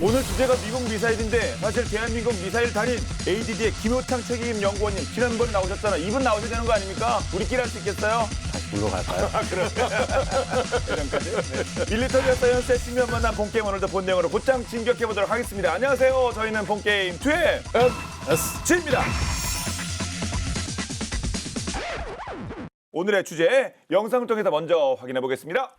오늘 주제가 미국 미사일인데 사실 대한민국 미사일 달인 ADD의 김효창 책임 연구원님 지난번에 나오셨잖아. 이분 나오셔야 되는 거 아닙니까? 우리끼리 할 수 있겠어요? 다시 불러갈까요? 그럼. 이런까지. 네. 일리터리어 사이언스의 신면 만난 본게임 오늘도 본 내용으로 곧장 진격해보도록 하겠습니다. 안녕하세요. 저희는 본게임 2의 S입니다. 오늘의 주제 영상을 통해서 먼저 확인해 보겠습니다.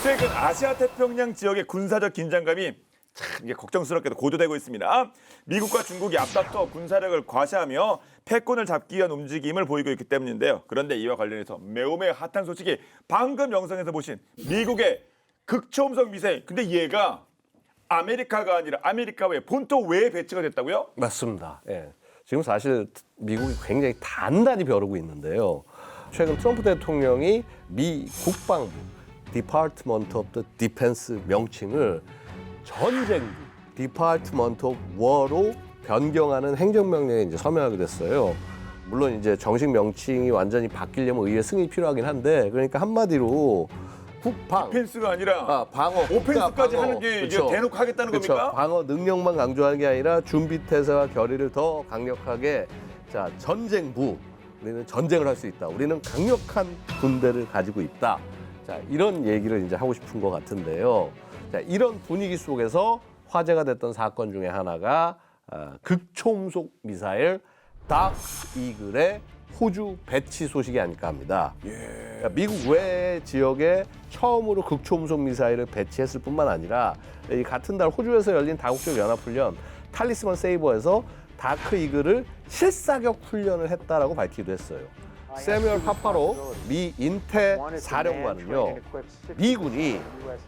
최근 아시아 태평양 지역의 군사적 긴장감이 참 이게 걱정스럽게도 고조되고 있습니다. 미국과 중국이 앞다퉈 군사력을 과시하며 패권을 잡기 위한 움직임을 보이고 있기 때문인데요. 그런데 이와 관련해서 매우 핫한 소식이 방금 영상에서 보신 미국의 극초음속 미사일. 근데 얘가 아메리카가 아니라 아메리카의 본토 외에 배치가 됐다고요? 맞습니다. 예. 지금 사실 미국이 굉장히 단단히 벼르고 있는데요. 최근 트럼프 대통령이 미 국방부 Department of the Defense 명칭을 전쟁부 Department of War로 변경하는 행정명령에 이제 서명하게 됐어요. 물론 이제 정식 명칭이 완전히 바뀌려면 의회 승인이 필요하긴 한데, 그러니까 한마디로 국방 디펜스가 아니라 방어, 오펜스까지 하는 게 이제 대놓고 하겠다는 그쵸. 겁니까? 방어 능력만 강조하는 게 아니라 준비 태세와 결의를 더 강력하게, 자, 전쟁부, 우리는 전쟁을 할 수 있다. 우리는 강력한 군대를 가지고 있다. 자, 이런 얘기를 이제 하고 싶은 것 같은데요. 자, 이런 분위기 속에서 화제가 됐던 사건 중에 하나가 극초음속 미사일 다크 이글의 호주 배치 소식이 아닐까 합니다. 그러니까 미국 외 지역에 처음으로 극초음속 미사일을 배치했을 뿐만 아니라 이 같은 달 호주에서 열린 다국적 연합훈련 탈리스만 세이버에서 다크 이글을 실사격 훈련을 했다라고 밝히기도 했어요. 세뮤얼 파파로 미 인태 사령관은요, 미군이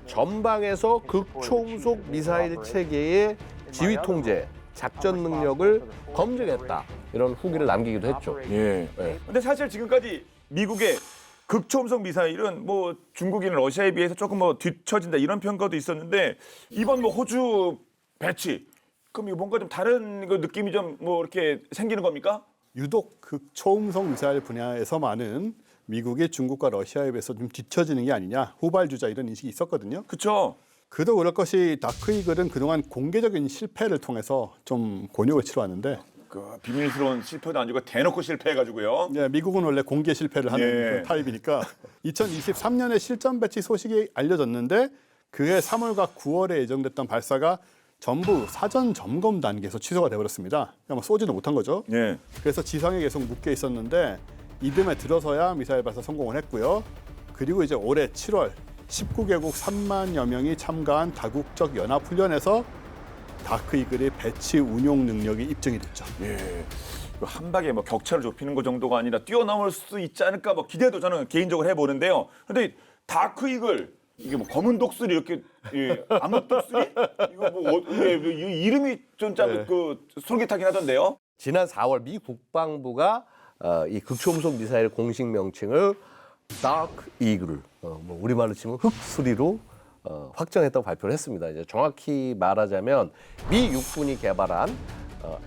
전방에서 극초음속 미사일 체계의 지휘 통제, 작전 능력을 검증했다, 이런 후기를 남기기도 했죠. 예. 근데 사실 지금까지 미국의 극초음속 미사일은 뭐 중국이나 러시아에 비해서 조금 뭐 뒤처진다 이런 평가도 있었는데 이번 뭐 호주 배치 그럼 이거 뭔가 좀 다른 그 느낌이 좀 뭐 이렇게 생기는 겁니까? 유독 극초음속 미사일 분야에서만은 미국이 중국과 러시아에 비해서 좀 뒤처지는 게 아니냐, 후발주자 이런 인식이 있었거든요. 그렇죠. 그도 그럴 것이 다크 이글은 그동안 공개적인 실패를 통해서 좀 곤욕을 치러왔는데, 그 비밀스러운 실패도 아니고 대놓고 실패해가지고요. 네, 미국은 원래 공개 실패를 하는 그런 타입이니까 2023년에 실전 배치 소식이 알려졌는데 그해 3월과 9월에 예정됐던 발사가 전부 사전 점검 단계에서 취소가 돼버렸습니다. 그러니까 쏘지도 못한 거죠. 예. 그래서 지상에 계속 묶여 있었는데 이듬해 들어서야 미사일 발사 성공을 했고요. 그리고 이제 올해 7월 19개국 3만여 명이 참가한 다국적 연합훈련에서 다크 이글의 배치 운용 능력이 입증이 됐죠. 예. 한 방에 뭐 격차를 좁히는 것 정도가 아니라 뛰어넘을 수 있지 않을까 뭐 기대도 저는 개인적으로 해보는데요. 근데 다크 이글 이게 뭐 검은 독수리 이렇게 암흑 독수리 이거 뭐 이름이 좀 참 그 솔깃하긴 하던데요. 지난 4월 미 국방부가 이 극초음속 미사일 공식 명칭을 다크 이글, 뭐 우리말로 치면 흑수리로 확정했다고 발표를 했습니다. 이제 정확히 말하자면 미 육군이 개발한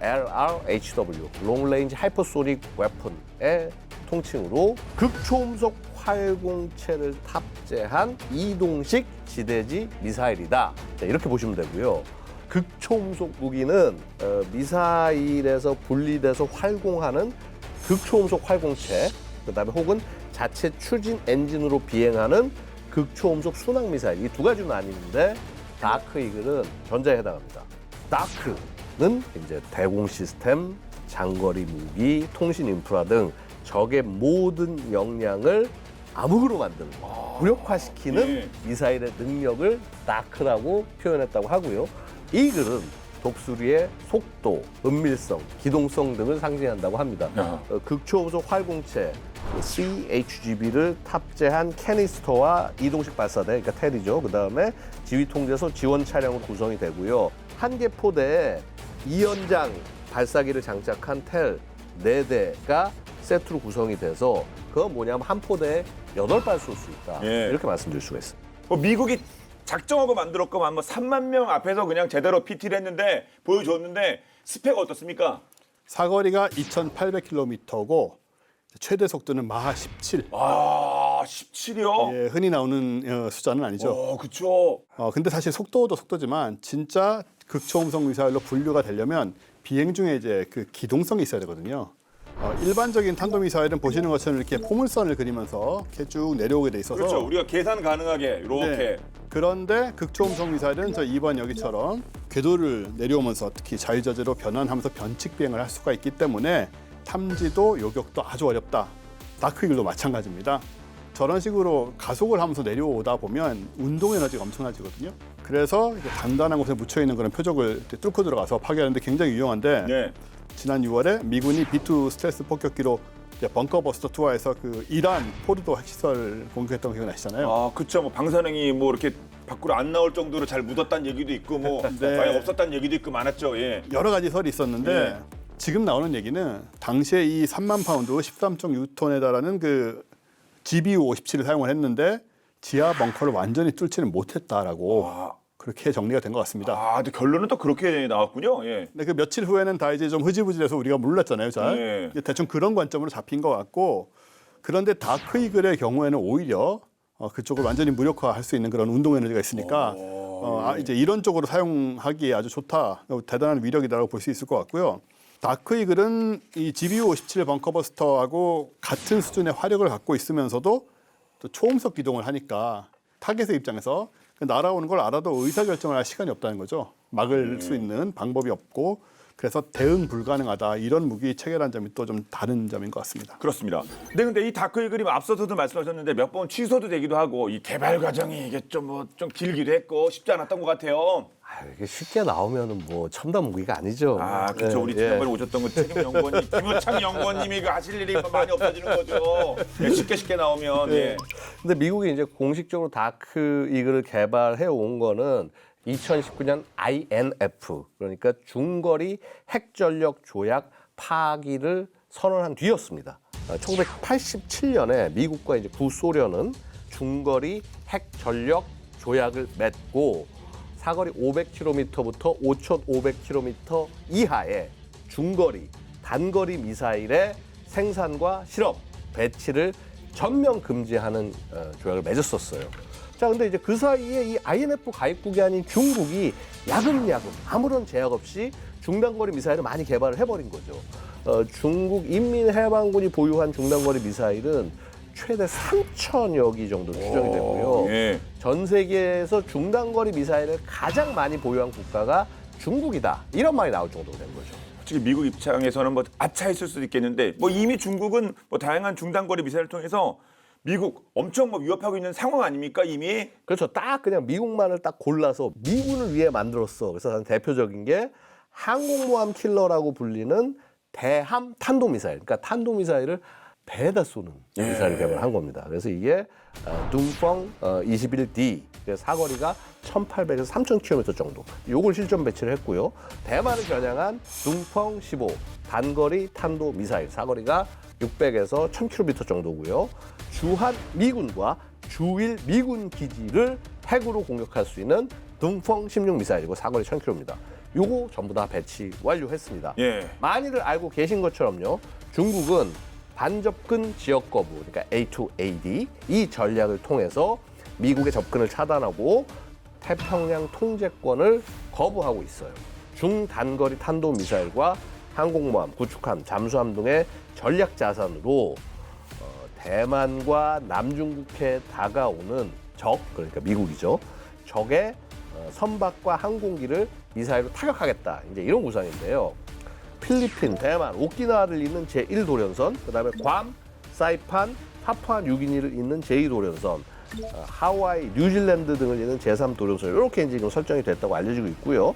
LRHW, Long Range Hypersonic Weapon의 통칭으로 극초음속 활공체를 탑재한 이동식 지대지 미사일이다. 자, 이렇게 보시면 되고요. 극초음속 무기는 미사일에서 분리돼서 활공하는 극초음속 활공체, 그다음에 혹은 자체 추진 엔진으로 비행하는 극초음속 순항 미사일, 이 두 가지는 아닌데 다크 이글은 전자에 해당합니다. 다크는 이제 대공 시스템, 장거리 무기, 통신 인프라 등 적의 모든 역량을 암흑으로 만드는, 무력화시키는 미사일의 능력을 다크라고 표현했다고 하고요. 이글은 독수리의 속도, 은밀성, 기동성 등을 상징한다고 합니다. 야. 극초음속 활공체 CHGB를 탑재한 캐니스터와 이동식 발사대, 그러니까 텔이죠. 그다음에 지휘통제소 지원 차량으로 구성이 되고요. 한 개 포대에 2연장 발사기를 장착한 텔 4대가 세트로 구성이 돼서 그건 뭐냐면 한 포대에 8발 쏠 수 있다. 예. 이렇게 말씀드릴 수가 있습니다. 뭐 미국이 작정하고 만들었거만 뭐 3만 명 앞에서 그냥 제대로 PT를 했는데 보여줬는데 스펙 어떻습니까? 사거리가 2,800km고 최대 속도는 마하 17. 아, 17이요? 예, 흔히 나오는 숫자는 아니죠. 그쵸. 근데 사실 속도도 속도지만 진짜 극초음속 미사일로 분류가 되려면 비행 중에 이제 그 기동성이 있어야 되거든요. 일반적인 탄도미사일은 보시는 것처럼 이렇게 포물선을 그리면서 이렇게 쭉 내려오게 돼 있어서 그렇죠. 우리가 계산 가능하게 이렇게. 네. 그런데 극초음속 미사일은 저 2번 여기처럼 궤도를 내려오면서 특히 자유자재로 변환하면서 변칙 비행을 할 수가 있기 때문에 탐지도 요격도 아주 어렵다. 다크이글도 마찬가지입니다. 저런 식으로 가속을 하면서 내려오다 보면 운동 에너지가 엄청나지거든요. 그래서 이제 단단한 곳에 묻혀 있는 그런 표적을 뚫고 들어가서 파괴하는데 굉장히 유용한데 네. 지난 6월에 미군이 B2 스텔스 폭격기로 이제 벙커버스터 투하에서 그 이란 포르도 핵시설 공격했던 거 기억나시잖아요. 아, 그쵸. 뭐 방사능이 뭐 이렇게 밖으로 안 나올 정도로 잘 묻었다는 얘기도 있고 뭐 네. 아예 없었다는 얘기도 있고 많았죠. 예. 여러 가지 설이 있었는데 네. 지금 나오는 얘기는 당시에 이 3만 파운드 13.6톤에 달하는 그 GBU-57을 사용을 했는데 지하 벙커를 완전히 뚫지는 못했다라고 그렇게 정리가 된 것 같습니다. 아, 근데 결론은 또 그렇게 나왔군요. 예. 근데 그 며칠 후에는 다 이제 좀 흐지부지해서 우리가 몰랐잖아요. 잘. 네. 이게 대충 그런 관점으로 잡힌 것 같고 그런데 다크이글의 경우에는 오히려 그쪽을 완전히 무력화할 수 있는 그런 운동 에너지가 있으니까 이제 이런 쪽으로 사용하기에 아주 좋다, 대단한 위력이다라고 볼 수 있을 것 같고요. 다크이글은 이 GBU-57 벙커버스터하고 같은 수준의 화력을 갖고 있으면서도 또 초음속 기동을 하니까 타겟의 입장에서 날아오는 걸 알아도 의사결정을 할 시간이 없다는 거죠. 막을 수 있는 방법이 없고 그래서 대응 불가능하다. 이런 무기 체계라는 점이 또 좀 다른 점인 것 같습니다. 그렇습니다. 근데 이 다크이글이 앞서서도 말씀하셨는데 몇 번 취소도 되기도 하고 이 개발 과정이 이게 좀 길기도 했고 쉽지 않았던 것 같아요. 이게 쉽게 나오면은 뭐 첨단 무기가 아니죠. 아, 그렇죠. 예, 우리 예. 지난번에 오셨던 그 책임 연구원님, 김우창 연구원님이 그 하실 일이 많이 없어지는 거죠. 예, 쉽게 나오면. 예. 근데 미국이 이제 공식적으로 다크 이글을 개발해 온 거는 2019년 INF, 그러니까 중거리 핵전력 조약 파기를 선언한 뒤였습니다. 1987년에 미국과 이제 구소련은 중거리 핵전력 조약을 맺고 사거리 500km부터 5,500km 이하의 중거리, 단거리 미사일의 생산과 실험, 배치를 전면 금지하는 조약을 맺었었어요. 자, 근데 이제 그 사이에 이 INF 가입국이 아닌 중국이 야금야금 아무런 제약 없이 중단거리 미사일을 많이 개발을 해버린 거죠. 중국 인민해방군이 보유한 중단거리 미사일은 최대 3,000여 기 정도 추정이 되고요. 예. 전 세계에서 중단거리 미사일을 가장 많이 보유한 국가가 중국이다. 이런 말이 나올 정도로 된 거죠. 솔직히 미국 입장에서는 뭐 아차했을 수도 있겠는데 뭐 이미 중국은 뭐 다양한 중단거리 미사일을 통해서 미국 엄청 뭐 위협하고 있는 상황 아닙니까 이미? 그렇죠. 딱 그냥 미국만을 딱 골라서 미군을 위해 만들었어. 그래서 대표적인 게 항공모함 킬러라고 불리는 대함 탄도미사일. 그러니까 탄도미사일을 배에다 쏘는 미사일을 개발한 겁니다. 그래서 이게 둥펑 21D, 사거리가 1,800에서 3,000km 정도. 요걸 실전 배치를 했고요. 대만을 겨냥한 둥펑 15 단거리 탄도 미사일, 사거리가 600에서 1,000km 정도고요. 주한 미군과 주일 미군 기지를 핵으로 공격할 수 있는 둥펑 16 미사일이고 사거리 1,000km입니다. 요거 전부 다 배치 완료했습니다. 예. 많이들 알고 계신 것처럼요. 중국은 반접근 지역 거부, 그러니까 A2AD 이 전략을 통해서 미국의 접근을 차단하고 태평양 통제권을 거부하고 있어요. 중단거리 탄도 미사일과 항공모함, 구축함, 잠수함 등의 전략 자산으로 대만과 남중국해에 다가오는 적, 그러니까 미국이죠. 적의 선박과 항공기를 미사일로 타격하겠다. 이제 이런 구상인데요. 필리핀, 대만, 오키나와를 잇는 제1도련선, 그다음에 괌, 사이판, 파푸아 뉴기니를 잇는 제2도련선, 하와이, 뉴질랜드 등을 잇는 제3도련선 이렇게 이제 지금 설정이 됐다고 알려지고 있고요.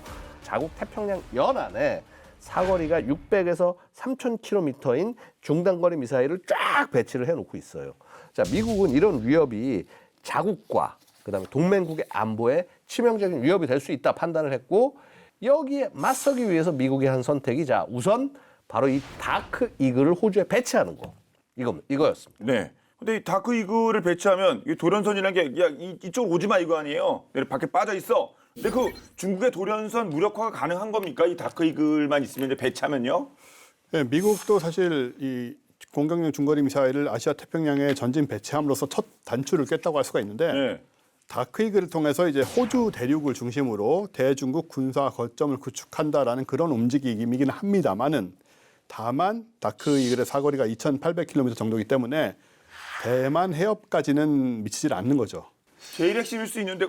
자국 태평양 연안에 사거리가 600에서 3,000km인 중단거리 미사일을 쫙 배치를 해놓고 있어요. 자, 미국은 이런 위협이 자국과 그다음에 동맹국의 안보에 치명적인 위협이 될 수 있다 판단을 했고 여기에 맞서기 위해서 미국이 한 선택이 자 우선 바로 이 다크 이글을 호주에 배치하는 거 이거였습니다. 네. 근데 이 다크 이글을 배치하면 이 돌연선이라는 게 야, 이쪽으로 오지 마 이거 아니에요. 내가 밖에 빠져 있어. 근데 그 중국의 돌연선 무력화가 가능한 겁니까? 이 다크 이글만 있으면 이제 배치하면요? 네, 미국도 사실 이 공격용 중거리 미사일을 아시아 태평양에 전진 배치함으로써 첫 단추를 깼다고 할 수가 있는데 네. 다크 이글을 통해서 이제 호주 대륙을 중심으로 대중국 군사 거점을 구축한다라는 그런 움직임이긴 합니다만은 다만 다크 이글의 사거리가 2,800km 정도이기 때문에 대만 해협까지는 미치질 않는 거죠. 제일 핵심일 수 있는데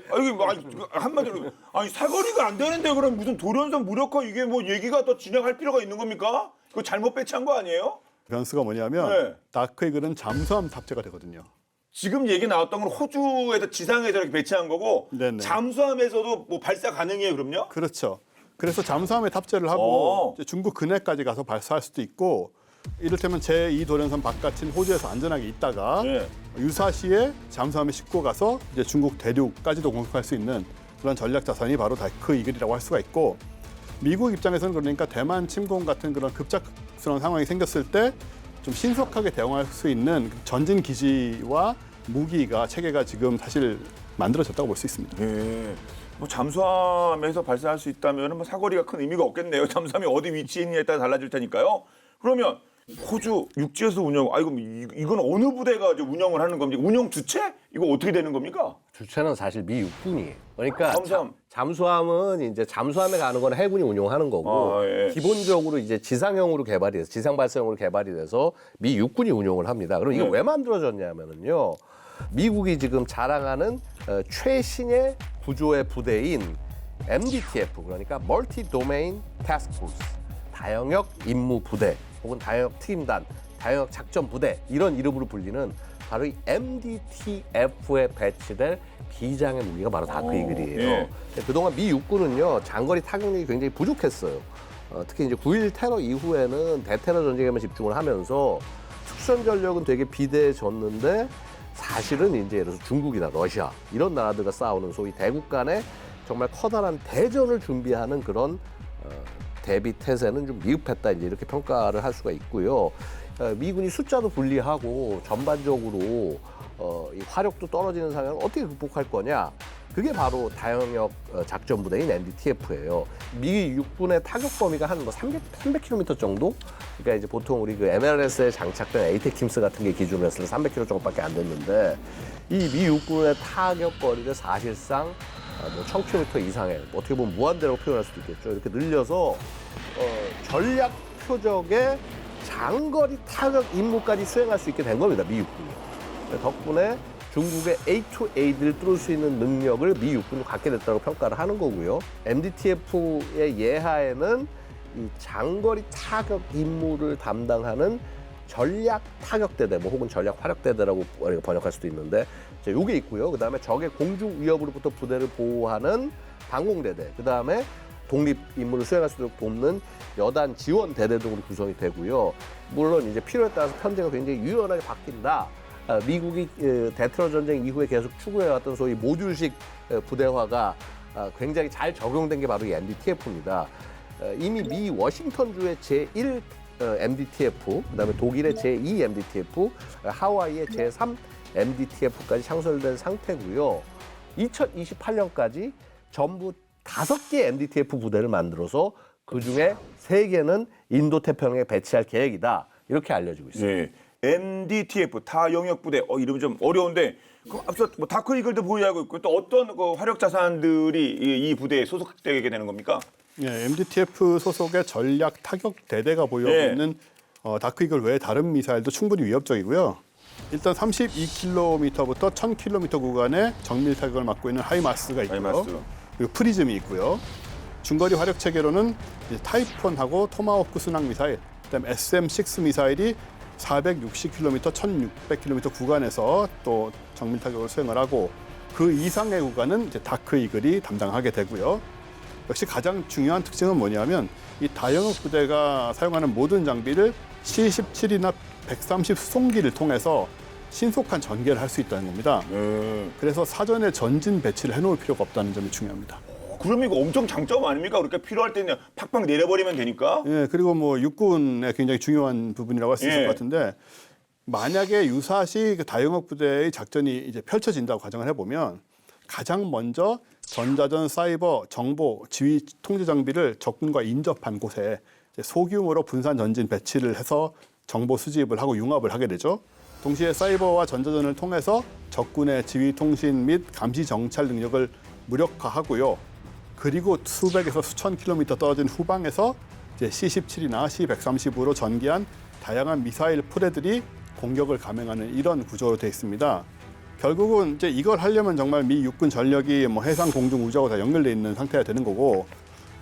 한마디로 아니 사거리가 안 되는데 그럼 무슨 돌연선 무력화 이게 뭐 얘기가 더 진행할 필요가 있는 겁니까? 그거 잘못 배치한 거 아니에요? 변수가 뭐냐면 네. 다크 이글은 잠수함 탑재가 되거든요. 지금 얘기 나왔던 건 호주에서 지상에서 이렇게 배치한 거고 네네. 잠수함에서도 뭐 발사 가능해요, 그럼요? 그렇죠. 그래서 잠수함에 탑재를 하고 이제 중국 근해까지 가서 발사할 수도 있고 이를테면 제2 돌연선 바깥인 호주에서 안전하게 있다가 네. 유사시에 잠수함에 싣고 가서 이제 중국 대륙까지도 공격할 수 있는 그런 전략 자산이 바로 다크 이글이라고 할 수가 있고 미국 입장에서는 그러니까 대만 침공 같은 그런 급작스러운 상황이 생겼을 때 좀 신속하게 대응할 수 있는 전진 기지와 무기가 체계가 지금 사실 만들어졌다고 볼 수 있습니다. 네. 뭐 잠수함에서 발사할 수 있다면 뭐 사거리가 큰 의미가 없겠네요. 잠수함이 어디 위치에 있느냐에 따라 달라질 테니까요. 그러면 호주 육지에서 운영, 이건 어느 부대가 이제 운영을 하는 겁니까? 운영 주체? 이거 어떻게 되는 겁니까? 주체는 사실 미 육군이에요. 그러니까 잠수함. 잠수함은 이제 잠수함에 가는 건 해군이 운용하는 거고 예. 기본적으로 이제 지상형으로 개발이 돼서 지상 발사형으로 개발이 돼서 미 육군이 운용을 합니다. 그럼 이게 네. 왜 만들어졌냐면은요. 미국이 지금 자랑하는 최신의 구조의 부대인 MDTF 그러니까 멀티 도메인 태스크 포스 다영역 임무 부대 혹은 다영역 팀단, 다영역 작전 부대 이런 이름으로 불리는 바로 이 MDTF에 배치될 비장의 무기가 바로 다크 이글이에요. 예. 그동안 미 육군은요 장거리 타격력이 굉장히 부족했어요. 특히 이제 9.1 테러 이후에는 대테러 전쟁에만 집중을 하면서 특수전 전력은 되게 비대해졌는데 사실은 이제 예를 들어서 중국이나 러시아 이런 나라들과 싸우는 소위 대국 간의 정말 커다란 대전을 준비하는 그런 대비 태세는 좀 미흡했다 이제 이렇게 평가를 할 수가 있고요. 미군이 숫자도 불리하고 전반적으로 이 화력도 떨어지는 상황을 어떻게 극복할 거냐? 그게 바로 다영역 작전 부대인 NDTF예요. 미 육군의 타격 범위가 한 뭐 300km 정도? 그러니까 이제 보통 우리 그 MLRS에 장착된 에이테킴스 같은 게 기준으로 했을 때 300km 정도밖에 안 됐는데 이 미 육군의 타격 거리를 사실상 뭐 1000km 이상의 어떻게 보면 무한대라고 표현할 수도 있겠죠. 이렇게 늘려서 전략 표적의 장거리 타격 임무까지 수행할 수 있게 된 겁니다. 미 육군이. 덕분에 중국의 A2A를 뚫을 수 있는 능력을 미 육군이 갖게 됐다고 평가를 하는 거고요. MDTF의 예하에는 이 장거리 타격 임무를 담당하는 전략 타격대대, 뭐 혹은 전략 활약대대라고 우리가 번역할 수도 있는데, 요게 있고요. 그 다음에 적의 공중 위협으로부터 부대를 보호하는 방공대대, 그 다음에 독립 임무를 수행할 수 있도록 돕는 여단 지원 대대 등으로 구성이 되고요. 물론 이제 필요에 따라서 편제가 굉장히 유연하게 바뀐다. 미국이 대테러 전쟁 이후에 계속 추구해왔던 소위 모듈식 부대화가 굉장히 잘 적용된 게 바로 이 MDTF입니다. 이미 미 워싱턴주의 제1 MDTF, 그다음에 독일의 제2 MDTF, 하와이의 제3 MDTF까지 창설된 상태고요. 2028년까지 전부 5개 MDTF 부대를 만들어서 그중에 3개는 인도 태평양에 배치할 계획이다. 이렇게 알려지고 있습니다. 네. MDTF 타영역 부대 이름이 좀 어려운데 앞서 뭐 다크 이글도 보유하고 있고 또 어떤 그 화력 자산들이 이 부대에 소속되게 되는 겁니까? 예, MDTF 소속의 전략 타격 대대가 보유하고 예. 있는 다크 이글 외에 다른 미사일도 충분히 위협적이고요. 일단 32km부터 1000km 구간의 정밀 타격을 맡고 있는 하이마스가 있고요. 하이마스. 그리고 프리즘이 있고요. 중거리 화력 체계로는 이제 타이푼하고 토마호크 순항 미사일, 그다음에 SM-6 미사일이 460km, 1600km 구간에서 또 정밀 타격을 수행을 하고 그 이상의 구간은 이제 다크 이글이 담당하게 되고요. 역시 가장 중요한 특징은 뭐냐면 이 다영역 부대가 사용하는 모든 장비를 C-17이나 130 수송기를 통해서 신속한 전개를 할 수 있다는 겁니다. 그래서 사전에 전진 배치를 해놓을 필요가 없다는 점이 중요합니다. 그럼 이거 엄청 장점 아닙니까? 그렇게 필요할 때는 팍팍 내려버리면 되니까. 예, 그리고 뭐 육군의 굉장히 중요한 부분이라고 할 수 있을 예. 것 같은데 만약에 유사시 그 다영역 부대의 작전이 이제 펼쳐진다고 가정을 해보면 가장 먼저 전자전, 사이버, 정보, 지휘, 통제 장비를 적군과 인접한 곳에 이제 소규모로 분산 전진 배치를 해서 정보 수집을 하고 융합을 하게 되죠. 동시에 사이버와 전자전을 통해서 적군의 지휘, 통신 및 감시 정찰 능력을 무력화하고요. 그리고 수백에서 수천 킬로미터 떨어진 후방에서 이제 C-17이나 C-130으로 전개한 다양한 미사일 포대들이 공격을 감행하는 이런 구조로 되어 있습니다. 결국은 이제 이걸 하려면 정말 미 육군 전력이 뭐 해상, 공중, 우주하고 다 연결돼 있는 상태가 되는 거고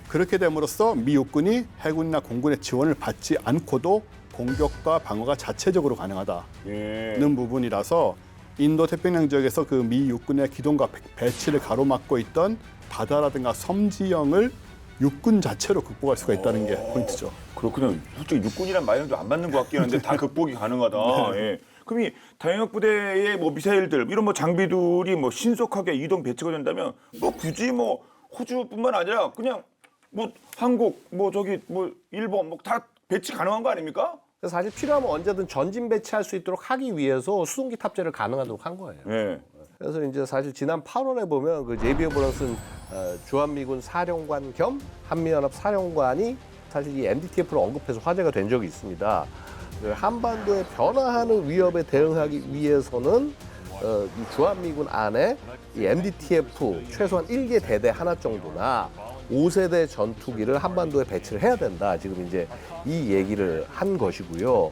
그렇게 됨으로써 미 육군이 해군이나 공군의 지원을 받지 않고도 공격과 방어가 자체적으로 가능하다는 예. 부분이라서 인도 태평양 지역에서 그 미 육군의 기동과 배치를 가로막고 있던 바다라든가 섬 지형을 육군 자체로 극복할 수가 있다는 게 포인트죠. 그렇군요. 솔직히 육군이란 말은 좀 안 맞는 것 같긴 한데 다 극복이 가능하다. 예. 그럼 이 다영역 부대의 뭐 미사일들 이런 뭐 장비들이 뭐 신속하게 이동 배치가 된다면 뭐 굳이 뭐 호주뿐만 아니라 그냥 뭐 한국 뭐 저기 뭐 일본 뭐 다 배치 가능한 거 아닙니까? 그래서 사실 필요하면 언제든 전진 배치할 수 있도록 하기 위해서 수송기 탑재를 가능하도록 한 거예요. 예. 그래서 이제 사실 지난 8월에 보면 그 제비 오브런슨 주한미군 사령관 겸 한미연합 사령관이 사실 이 MDTF를 언급해서 화제가 된 적이 있습니다. 그 한반도의 변화하는 위협에 대응하기 위해서는 이 주한미군 안에 이 MDTF 최소한 1개 대대 하나 정도나 5세대 전투기를 한반도에 배치를 해야 된다. 지금 이제 이 얘기를 한 것이고요.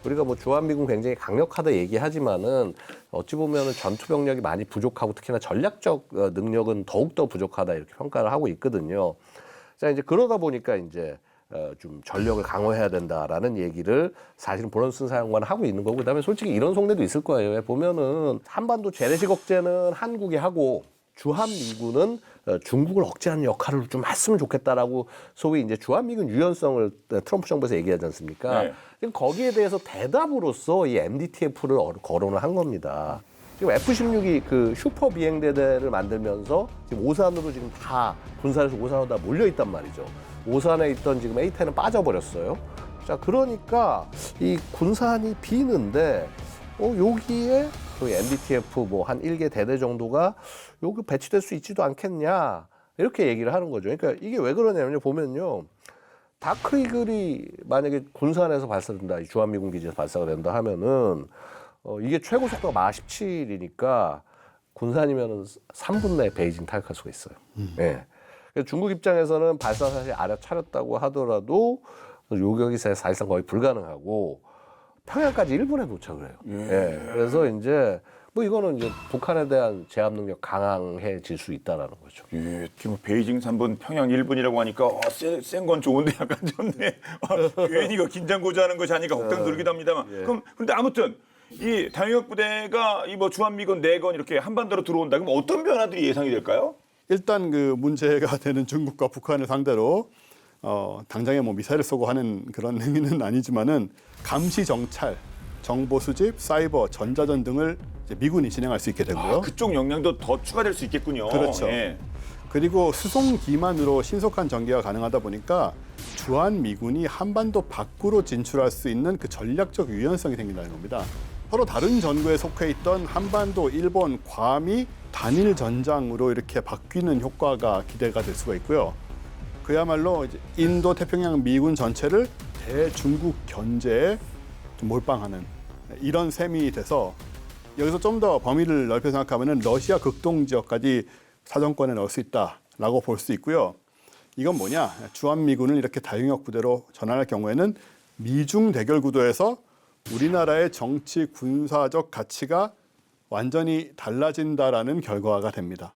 우리가 뭐 주한미군 굉장히 강력하다 얘기하지만은 어찌 보면은 전투 병력이 많이 부족하고 특히나 전략적 능력은 더욱더 부족하다 이렇게 평가를 하고 있거든요. 자, 이제 그러다 보니까 이제 좀 전력을 강화해야 된다라는 얘기를 사실은 브런슨 사령관은 하고 있는 거고 그다음에 솔직히 이런 속내도 있을 거예요. 왜 보면은 한반도 재래식 억제는 한국이 하고 주한미군은 중국을 억제하는 역할을 좀 했으면 좋겠다라고 소위 이제 주한미군 유연성을 트럼프 정부에서 얘기하지 않습니까? 네. 거기에 대해서 대답으로서 이 MDTF를 거론을 한 겁니다. 지금 F-16이 그 슈퍼 비행대대를 만들면서 지금 오산으로 지금 다 군산에서 오산으로 다 몰려 있단 말이죠. 오산에 있던 지금 A-10은 빠져버렸어요. 자, 그러니까 이 군산이 비는데 여기에 그 MDTF 뭐 한 1개 대대 정도가 여기 배치될 수 있지도 않겠냐 이렇게 얘기를 하는 거죠. 그러니까 이게 왜 그러냐면요. 보면요. 다크이글이 만약에 군산에서 발사된다, 이 주한미군 기지에서 발사가 된다 하면은 이게 최고 속도가 마 17이니까 군산이면은 3분 내에 베이징 타격할 수가 있어요. 예. 그래서 중국 입장에서는 발사 사실 알아차렸다고 하더라도 요격이 사실상 거의 불가능하고 평양까지 1분에 도착을 해요. 예. 그래서 이제 뭐 이거는 이제 북한에 대한 제압 능력 강해질 수 있다라는 거죠. 예, 지금 베이징 3분, 평양 1분이라고 하니까 센 건 좋은데 약간 좋네. 괜히 이거 긴장 고조하는 것이 아니까 걱정 들기도 합니다만. 그럼 근데 아무튼 이 다영역 부대가 이 뭐 주한미군 내건 이렇게 한반도로 들어온다. 그럼 어떤 변화들이 예상이 될까요? 일단 그 문제가 되는 중국과 북한을 상대로 당장에 뭐 미사일을 쏘고 하는 그런 행위는 아니지만은 감시 정찰, 정보 수집, 사이버, 전자전 등을 이제 미군이 진행할 수 있게 되고요. 그쪽 역량도 더 추가될 수 있겠군요. 그렇죠. 예. 그리고 수송기만으로 신속한 전개가 가능하다 보니까 주한미군이 한반도 밖으로 진출할 수 있는 그 전략적 유연성이 생긴다는 겁니다. 서로 다른 전구에 속해 있던 한반도, 일본, 괌이 단일 전장으로 이렇게 바뀌는 효과가 기대가 될 수가 있고요. 그야말로 이제 인도 태평양 미군 전체를 대중국 견제에 좀 몰빵하는 이런 셈이 돼서 여기서 좀 더 범위를 넓혀 생각하면은 러시아 극동 지역까지 사정권에 넣을 수 있다라고 볼 수 있고요. 이건 뭐냐? 주한미군을 이렇게 다영역 부대로 전환할 경우에는 미중 대결 구도에서 우리나라의 정치 군사적 가치가 완전히 달라진다라는 결과가 됩니다.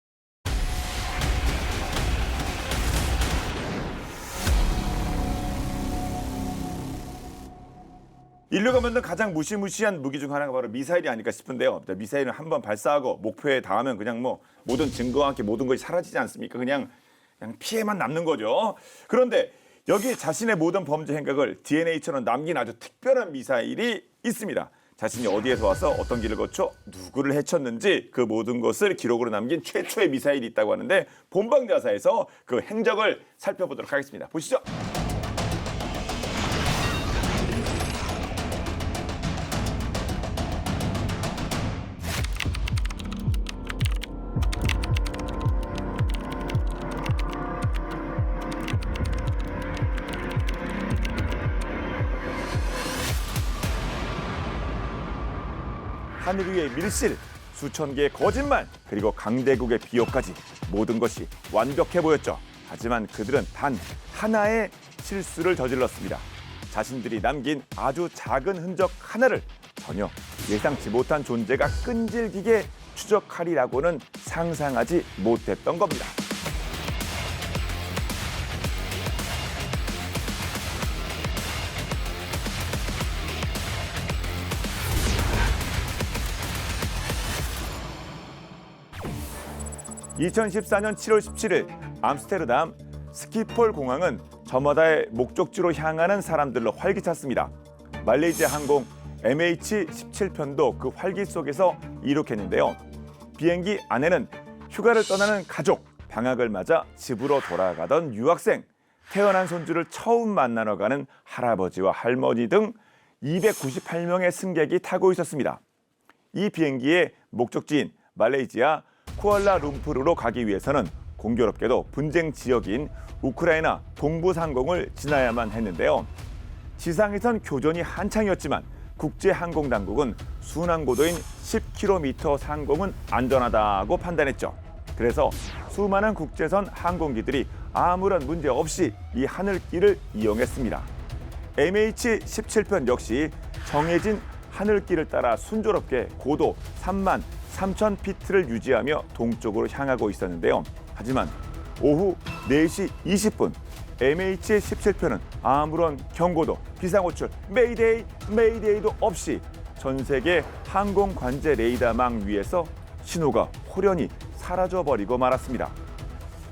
인류가 만든 가장 무시무시한 무기 중 하나가 바로 미사일이 아닐까 싶은데요. 미사일은 한번 발사하고 목표에 닿으면 그냥 뭐 모든 증거와 함께 모든 것이 사라지지 않습니까? 그냥 그냥 피해만 남는 거죠. 그런데 여기 자신의 모든 범죄 행각을 DNA처럼 남긴 아주 특별한 미사일이 있습니다. 자신이 어디에서 와서 어떤 길을 거쳐 누구를 해쳤는지 그 모든 것을 기록으로 남긴 최초의 미사일이 있다고 하는데 본방야사에서 그 행적을 살펴보도록 하겠습니다. 보시죠. 하늘 위의 밀실, 수천 개의 거짓말, 그리고 강대국의 비호까지 모든 것이 완벽해 보였죠. 하지만 그들은 단 하나의 실수를 저질렀습니다. 자신들이 남긴 아주 작은 흔적 하나를 전혀 예상치 못한 존재가 끈질기게 추적하리라고는 상상하지 못했던 겁니다. (2014년 7월 17일) 암스테르담 스키폴 공항은 저마다의 목적지로 향하는 사람들로 활기찼습니다. 말레이시아 항공 MH17편도 그 활기 속에서 이륙했는데요. 비행기 안에는 휴가를 떠나는 가족, 방학을 맞아 집으로 돌아가던 유학생, 태어난 손주를 처음 만나러 가는 할아버지와 할머니 등 298명의 승객이 타고 있었습니다. 이 비행기의 목적지인 말레이시아 쿠알라룸푸르로 가기 위해서는 공교롭게도 분쟁 지역인 우크라이나 동부 상공을 지나야만 했는데요. 지상에선 교전이 한창이었지만 국제항공당국은 순항고도인 10km 상공은 안전하다고 판단했죠. 그래서 수많은 국제선 항공기들이 아무런 문제 없이 이 하늘길을 이용했습니다. MH17편 역시 정해진 하늘길을 따라 순조롭게 고도 33,000피트를 유지하며 동쪽으로 향하고 있었는데요. 하지만 오후 4시 20분 MH17편은 아무런 경고도, 비상호출, 메이데이도 없이 전 세계 항공 관제 레이더망 위에서 신호가 호련히 사라져버리고 말았습니다.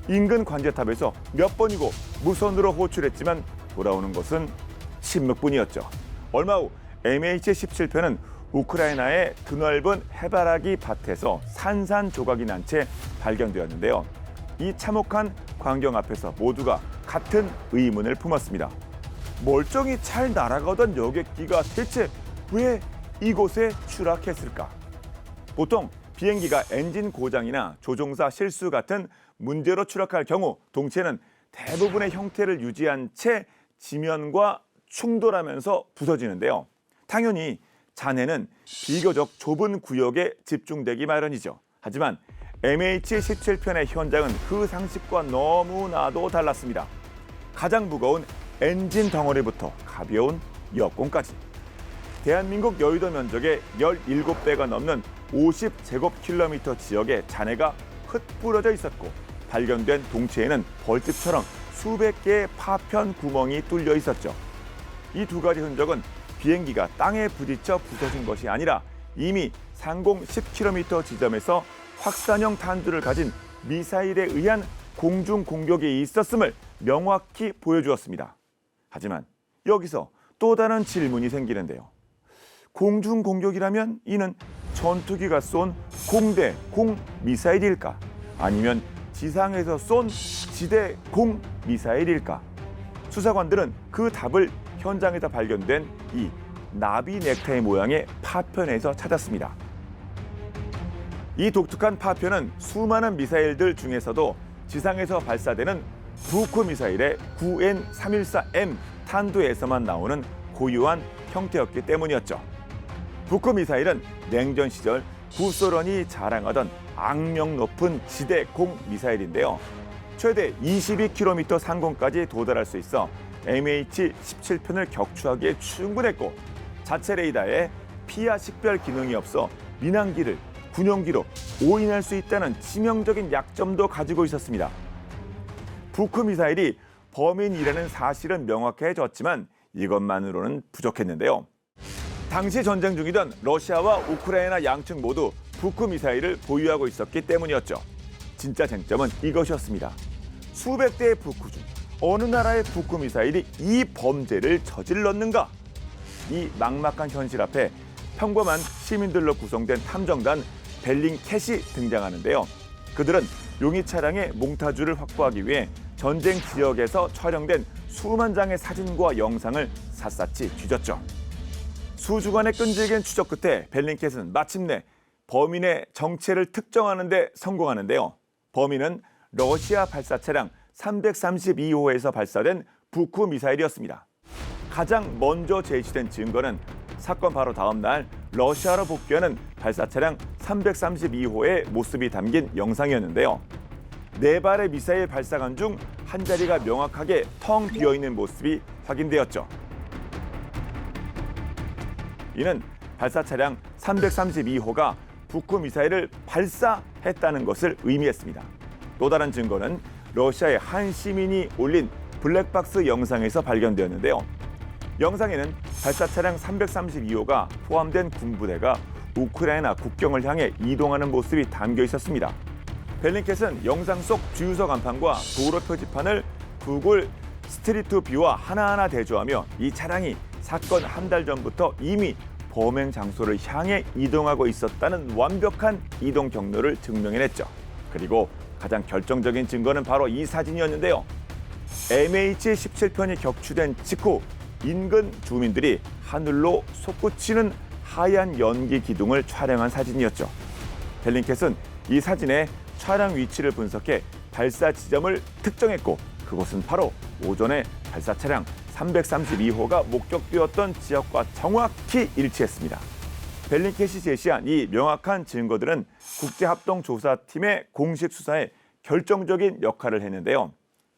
인근 관제탑에서 몇 번이고 무선으로 호출했지만 돌아오는 것은 침묵뿐이었죠. 얼마 후 MH17편은 우크라이나의 드넓은 해바라기 밭에서 산산조각이 난 채 발견되었는데요. 이 참혹한 광경 앞에서 모두가 같은 의문을 품었습니다. 멀쩡히 잘 날아가던 여객기가 대체 왜 이곳에 추락했을까? 보통 비행기가 엔진 고장이나 조종사 실수 같은 문제로 추락할 경우 동체는 대부분의 형태를 유지한 채 지면과 충돌하면서 부서지는데요. 당연히 잔해는 비교적 좁은 구역에 집중되기 마련이죠. 하지만 MH17편의 현장은 그 상식과 너무나도 달랐습니다. 가장 무거운 엔진 덩어리부터 가벼운 여권까지. 대한민국 여의도 면적의 17배가 넘는 50제곱킬로미터 지역에 잔해가 흩뿌려져 있었고 발견된 동체에는 벌집처럼 수백 개의 파편 구멍이 뚫려 있었죠. 이 두 가지 흔적은 비행기가 땅에 부딪혀 부서진 것이 아니라 이미 상공 10km 지점에서 확산형 탄두를 가진 미사일에 의한 공중 공격이 있었음을 명확히 보여주었습니다. 하지만 여기서 또 다른 질문이 생기는데요. 공중 공격이라면 이는 전투기가 쏜 공대 공 미사일일까? 아니면 지상에서 쏜 지대 공 미사일일까? 수사관들은 그 답을 현장에서 발견된 이 나비 넥타이 모양의 파편에서 찾았습니다. 이 독특한 파편은 수많은 미사일들 중에서도 지상에서 발사되는 부크 미사일의 9N314M 탄두에서만 나오는 고유한 형태였기 때문이었죠. 부크 미사일은 냉전 시절 구소련이 자랑하던 악명 높은 지대 공 미사일인데요. 최대 22km 상공까지 도달할 수 있어 MH17편을 격추하기에 충분했고 자체 레이더에 피하 식별 기능이 없어 민항기를 군용기로 오인할 수 있다는 치명적인 약점도 가지고 있었습니다. 부크 미사일이 범인이라는 사실은 명확해졌지만 이것만으로는 부족했는데요. 당시 전쟁 중이던 러시아와 우크라이나 양측 모두 부크 미사일을 보유하고 있었기 때문이었죠. 진짜 쟁점은 이것이었습니다. 수백 대의 북구 중 어느 나라의 북구 미사일이 이 범죄를 저질렀는가? 이 막막한 현실 앞에 평범한 시민들로 구성된 탐정단 벨링캣이 등장하는데요. 그들은 용의 차량의 몽타주를 확보하기 위해 전쟁 지역에서 촬영된 수만 장의 사진과 영상을 샅샅이 뒤졌죠. 수주간의 끈질긴 추적 끝에 벨링캣은 마침내 범인의 정체를 특정하는 데 성공하는데요. 범인은 러시아 발사 차량 332호에서 발사된 북구 미사일이었습니다. 가장 먼저 제시된 증거는 사건 바로 다음 날 러시아로 복귀하는 발사 차량 332호의 모습이 담긴 영상이었는데요. 네 발의 미사일 발사관 중 한 자리가 명확하게 텅 비어있는 모습이 확인되었죠. 이는 발사 차량 332호가 북구 미사일을 발사했다는 것을 의미했습니다. 또 다른 증거는 러시아의 한 시민이 올린 블랙박스 영상에서 발견되었는데요. 영상에는 발사 차량 332호가 포함된 군부대가 우크라이나 국경을 향해 이동하는 모습이 담겨 있었습니다. 벨링캣은 영상 속 주유소 간판과 도로 표지판을 구글 스트리트 뷰와 하나하나 대조하며 이 차량이 사건 한 달 전부터 이미 범행 장소를 향해 이동하고 있었다는 완벽한 이동 경로를 증명해냈죠. 그리고 가장 결정적인 증거는 바로 이 사진이었는데요. MH17편이 격추된 직후 인근 주민들이 하늘로 솟구치는 하얀 연기 기둥을 촬영한 사진이었죠. 벨링캣은 이 사진의 차량 위치를 분석해 발사 지점을 특정했고 그곳은 바로 오전에 발사 차량 332호가 목격되었던 지역과 정확히 일치했습니다. 벨링캣이 제시한 이 명확한 증거들은 국제합동조사팀의 공식 수사에 결정적인 역할을 했는데요.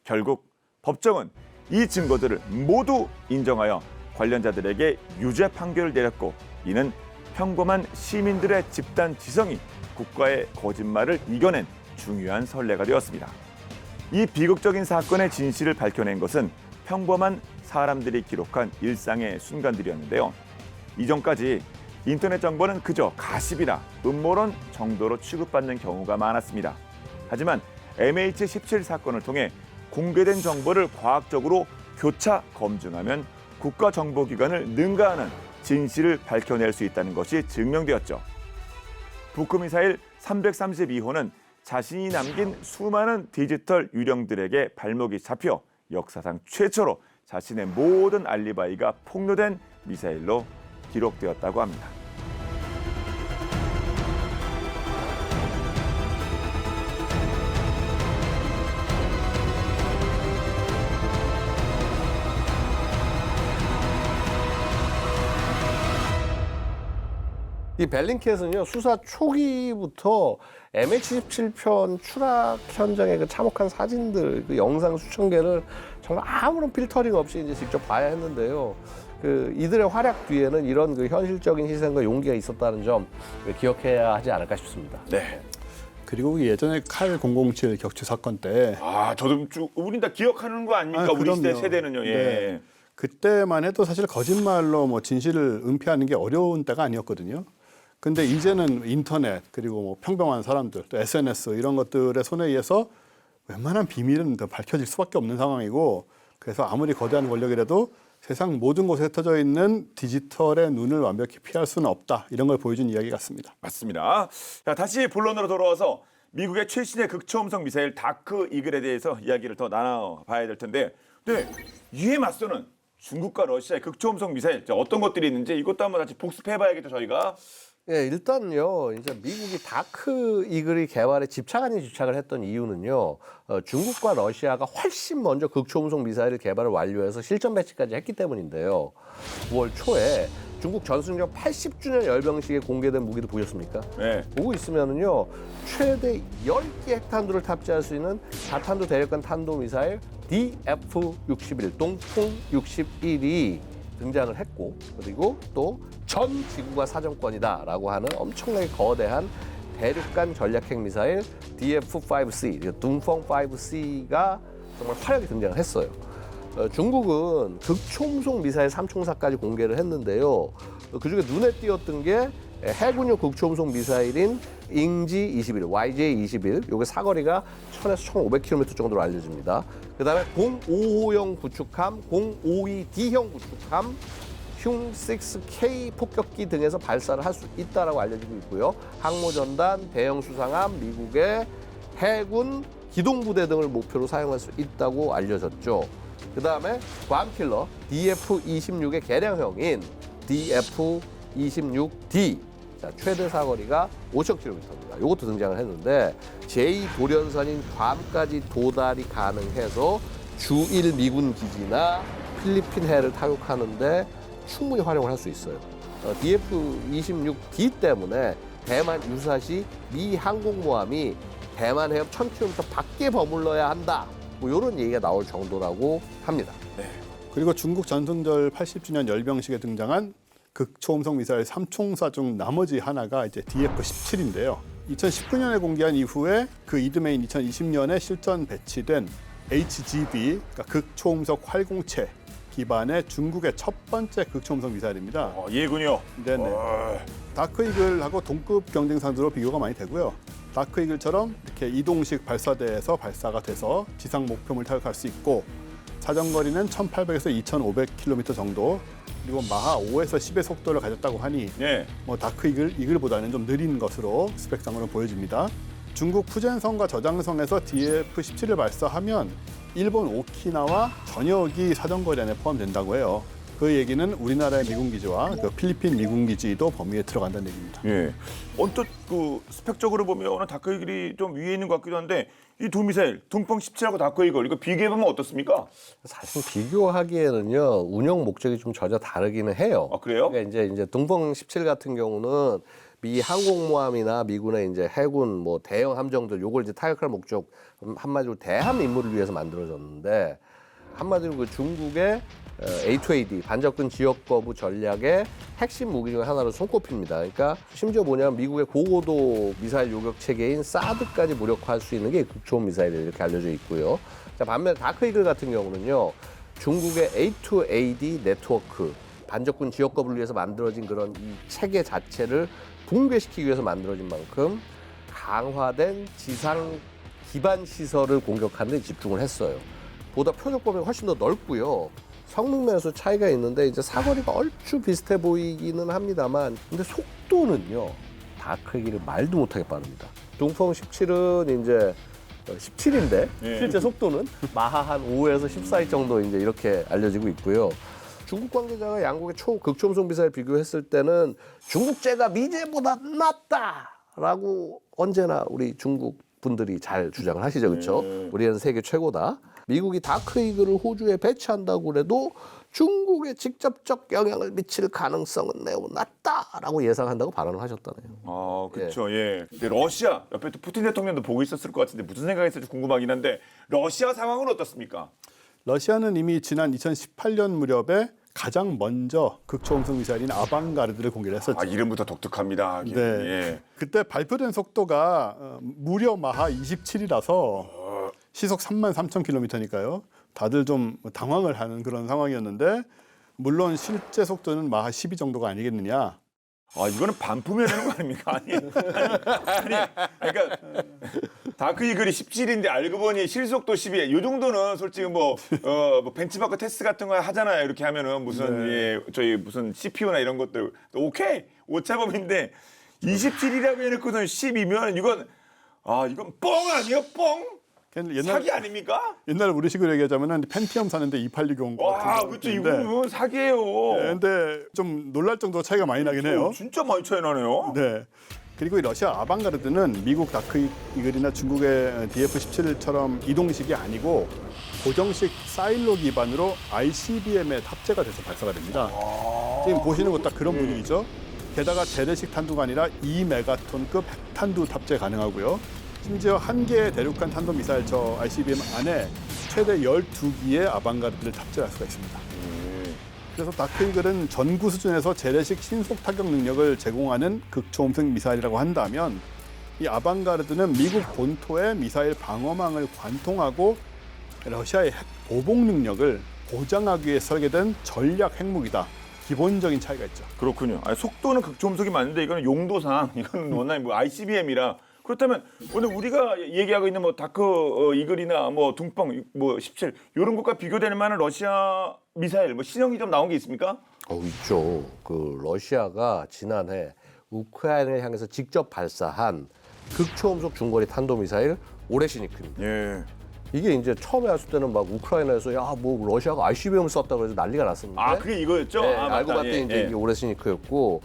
결국 법정은 이 증거들을 모두 인정하여 관련자들에게 유죄 판결을 내렸고 이는 평범한 시민들의 집단 지성이 국가의 거짓말을 이겨낸 중요한 선례가 되었습니다. 이 비극적인 사건의 진실을 밝혀낸 것은 평범한 사람들이 기록한 일상의 순간들이었는데요. 이전까지 인터넷 정보는 그저 가십이나 음모론 정도로 취급받는 경우가 많았습니다. 하지만 MH17 사건을 통해 공개된 정보를 과학적으로 교차 검증하면 국가정보기관을 능가하는 진실을 밝혀낼 수 있다는 것이 증명되었죠. 북구 미사일 332호는 자신이 남긴 수많은 디지털 유령들에게 발목이 잡혀 역사상 최초로 자신의 모든 알리바이가 폭로된 미사일로 기록되었다고 합니다. 이 벨링캣은요 수사 초기부터 MH17편 추락 현장의 그 참혹한 사진들, 그 영상 수천 개를 정말 아무런 필터링 없이 이제 직접 봐야 했는데요. 그 이들의 활약 뒤에는 이런 그 현실적인 희생과 용기가 있었다는 점 기억해야 하지 않을까 싶습니다. 네. 그리고 예전에 칼 007 격추 사건 때 저도 우린 다 기억하는 거 아닙니까? 우리 시대 그럼요. 세대는요. 예. 네. 그때만 해도 사실 거짓말로 뭐 진실을 은폐하는 게 어려운 때가 아니었거든요. 근데 이제는 인터넷 그리고 뭐 평범한 사람들 또 SNS 이런 것들의 손에 의해서 웬만한 비밀은 더 밝혀질 수밖에 없는 상황이고 그래서 아무리 거대한 권력이라도 세상 모든 곳에 흩어져 있는 디지털의 눈을 완벽히 피할 수는 없다. 이런 걸 보여준 이야기 같습니다. 맞습니다. 자, 다시 본론으로 돌아와서 미국의 최신의 극초음속 미사일 다크 이글에 대해서 이야기를 더 나눠봐야 될 텐데, 네, 이에 맞서는 중국과 러시아의 극초음속 미사일 어떤 것들이 있는지 이것도 한번 다시 복습해봐야겠죠 저희가. 예, 일단요, 이제 미국이 다크 이글이 개발에 집착 아닌 집착을 했던 이유는요, 중국과 러시아가 훨씬 먼저 극초음속 미사일 개발을 완료해서 실전 배치까지 했기 때문인데요. 9월 초에 중국 전승전 80주년 열병식에 공개된 무기도 보셨습니까? 네. 보고 있으면은요, 최대 10개 핵탄두를 탑재할 수 있는 다탄두 대륙간 탄도미사일 DF-61, 동풍 61이 등장을 했고, 그리고 또 전 지구가 사정권이다라고 하는 엄청나게 거대한 대륙간 전략핵 미사일 DF-5C, 둥펑5C가 정말 화려하게 등장을 했어요. 중국은 극초음속 미사일 3총사까지 공개를 했는데요. 그중에 눈에 띄었던 게 해군용 극초음속 미사일인 잉지-21, YJ-21, 요게 사거리가 1000에서 1500km 정도로 알려집니다. 그다음에 055형 구축함, 052D형 구축함, 흉-6K 폭격기 등에서 발사를 할 수 있다라고 알려지고 있고요. 항모전단, 대형 수상함, 미국의 해군 기동부대 등을 목표로 사용할 수 있다고 알려졌죠. 그다음에 괌킬러 DF-26의 개량형인 DF-26D, 자, 최대 사거리가 5000km입니다. 이것도 등장을 했는데 제2도련선인 괌까지 도달이 가능해서 주1 미군 기지나 필리핀 해를 타격하는데 충분히 활용을 할 수 있어요. DF-26D 때문에 대만 유사시 미 항공모함이 대만 해협 1000km 밖에 머물러야 한다. 뭐 이런 얘기가 나올 정도라고 합니다. 그리고 중국 전승절 80주년 열병식에 등장한 극초음속 미사일 3총사 중 나머지 하나가 이제 DF-17인데요. 2019년에 공개한 이후에 그 이듬해인 2020년에 실전 배치된 HGB, 그러니까 극초음속 활공체 기반의 중국의 첫 번째 극초음속 미사일입니다. 예군요. 네네. 다크이글하고 동급 경쟁상으로 비교가 많이 되고요. 다크이글처럼 이렇게 이동식 발사대에서 발사가 돼서 지상 목표물 타격할 수 있고 사정거리는 1800에서 2500km 정도, 그리고 마하 5에서 10의 속도를 가졌다고 하니 예. 뭐 다크이글보다는 좀 느린 것으로 스펙상으로 보여집니다. 중국 푸젠성과 저장성에서 DF-17을 발사하면 일본 오키나와 전역이 사정거리 안에 포함된다고 해요. 그 얘기는 우리나라의 미군기지와 그 필리핀 미군기지도 범위에 들어간다는 얘기입니다. 예. 언뜻 그 스펙적으로 보면 다크이글이 좀 위에 있는 것 같기도 한데 이 두 미사일 둥펑 17하고 다크이글 이거 비교해보면 어떻습니까? 사실 비교하기에는요, 운영 목적이 좀 전혀 다르기는 해요. 아, 그래요? 그러니까 이제 둥펑 17 같은 경우는 미 항공모함이나 미군의 이제 해군 뭐 대형 함정들 요걸 이제 타격할 목적, 한마디로 대함 임무를 위해서 만들어졌는데, 한마디로 그 중국의 A2AD 반접근 지역 거부 전략의 핵심 무기 중 하나로 손꼽힙니다. 그러니까 심지어 뭐냐면 미국의 고고도 미사일 요격 체계인 사드까지 무력화할 수 있는 게 극초음 미사일이 이렇게 알려져 있고요. 자, 반면 다크이글 같은 경우는요, 중국의 A2AD 네트워크 반접근 지역 거부를 위해서 만들어진 그런 이 체계 자체를 붕괴시키기 위해서 만들어진 만큼 강화된 지상 기반 시설을 공격하는 데 집중을 했어요. 보다 표적 범위가 훨씬 더 넓고요. 성능면에서 차이가 있는데 이제 사거리가 얼추 비슷해 보이기는 합니다만, 근데 속도는요, 다크이글이 말도 못하게 빠릅니다. 둥펑 17은 이제 17인데 예. 실제 속도는 마하 한 5에서 14 정도 이제 이렇게 알려지고 있고요. 중국 관계자가 양국의 극초음속 미사일 비교했을 때는 중국제가 미제보다 낫다라고 언제나 우리 중국 분들이 잘 주장을 하시죠, 그렇죠? 우리는 세계 최고다. 미국이 다크이글을 호주에 배치한다고 그래도 중국에 직접적 영향을 미칠 가능성은 매우 낮다라고 예상한다고 발언을 하셨다네요. 아, 그렇죠. 예. 근데 러시아 옆에 또 푸틴 대통령도 보고 있었을 것 같은데 무슨 생각했을지 궁금하긴 한데 러시아 상황은 어떻습니까? 러시아는 이미 지난 2018년 무렵에 가장 먼저 극초음속 미사일인 아방가르드를 공개를 했었죠. 아, 이름부터 독특합니다. 네. 예. 그때 발표된 속도가 무려 마하 27이라서 시속 33,000km니까요. 다들 좀 당황을 하는 그런 상황이었는데, 물론 실제 속도는 마하 12 정도가 아니겠느냐. 아, 이거는 반품해야 되는 거 아닙니까? 아니, 그러니까 다크이글이 17인데 알고 보니 실속도 12. 이 정도는 솔직히 뭐 벤치마크 테스트 같은 거 하잖아요. 이렇게 하면은 무슨 예, 저희 무슨 CPU나 이런 것들 오케이 오차범위인데 27이라고 해놓고는 12면 이건 뻥 아니에요? 뻥? 사기 아닙니까? 옛날 우리식으로 얘기하자면 펜티엄 사는데 286이 온 것 와, 같은 그렇죠. 이거는 사기예요. 근데 좀 놀랄 정도로 차이가 많이 나긴 해요. 진짜 많이 차이 나네요. 네. 그리고 이 러시아 아방가르드는 미국 다크이글이나 중국의 DF-17처럼 이동식이 아니고 고정식 사일로 기반으로 ICBM에 탑재가 돼서 발사가 됩니다. 지금 보시는 것 딱 그런 분위기죠. 게다가 재래식 탄두가 아니라 2메가톤급 핵탄두 탑재 가능하고요. 심지어 한 개의 대륙간 탄도미사일 저 ICBM 안에 최대 12기의 아방가르드를 탑재할 수가 있습니다. 그래서 다크이글은 전구 수준에서 재래식 신속 타격 능력을 제공하는 극초음속 미사일이라고 한다면, 이 아방가르드는 미국 본토의 미사일 방어망을 관통하고 러시아의 핵 보복 능력을 보장하기 위해 설계된 전략 핵무기다. 기본적인 차이가 있죠. 그렇군요. 아니, 속도는 극초음속이 맞는데 이거는 용도상 이거는 워낙 뭐 ICBM이라 그렇다면 오늘 우리가 얘기하고 있는 뭐 다크 이글이나 뭐 둥펑 뭐 17 이런 것과 비교되는 만한 러시아 미사일 뭐 신형이 좀 나온 게 있습니까? 있죠. 그 러시아가 지난해 우크라이나를 향해서 직접 발사한 극초음속 중거리 탄도미사일 오레시니크입니다. 예. 이게 이제 처음에 왔을 때는 막 우크라이나에서 야 뭐 러시아가 ICBM을 썼다고 해서 난리가 났었는데 아 그게 이거였죠? 네, 아, 알고 맞다. 봤더니 예, 이제 예. 이게 오레시니크였고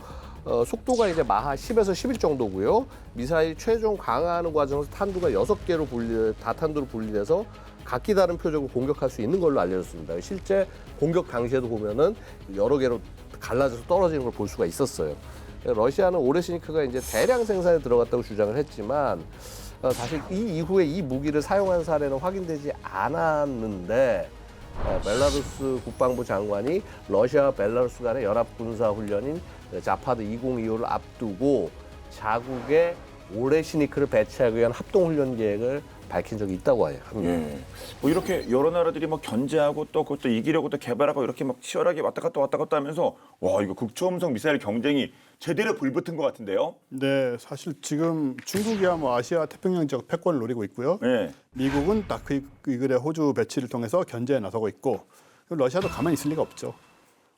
속도가 이제 마하 10에서 11 정도고요. 미사일 최종 강화하는 과정에서 탄두가 6개로 다탄두로 분리돼서 각기 다른 표적을 공격할 수 있는 걸로 알려졌습니다. 실제 공격 당시에도 보면은 여러 개로 갈라져서 떨어지는 걸 볼 수가 있었어요. 러시아는 오레시니크가 이제 대량 생산에 들어갔다고 주장을 했지만 사실 이 이후에 이 무기를 사용한 사례는 확인되지 않았는데 벨라루스 국방부 장관이 러시아와 벨라루스 간의 연합군사훈련인 자파드 2025를 앞두고 자국에 오레시니크를 배치하기 위한 합동훈련 계획을 밝힌 적이 있다고 합니다. 예. 뭐 이렇게 여러 나라들이 뭐 견제하고 또 그것도 이기려고 또 개발하고 이렇게 막 치열하게 왔다 갔다 하면서 와 이거 극초음속 미사일 경쟁이 제대로 불붙은 것 같은데요. 네, 사실 지금 중국이야 뭐 아시아 태평양 지역 패권을 노리고 있고요. 예. 미국은 다크 이글의 호주 배치를 통해서 견제에 나서고 있고 러시아도 가만히 있을 리가 없죠.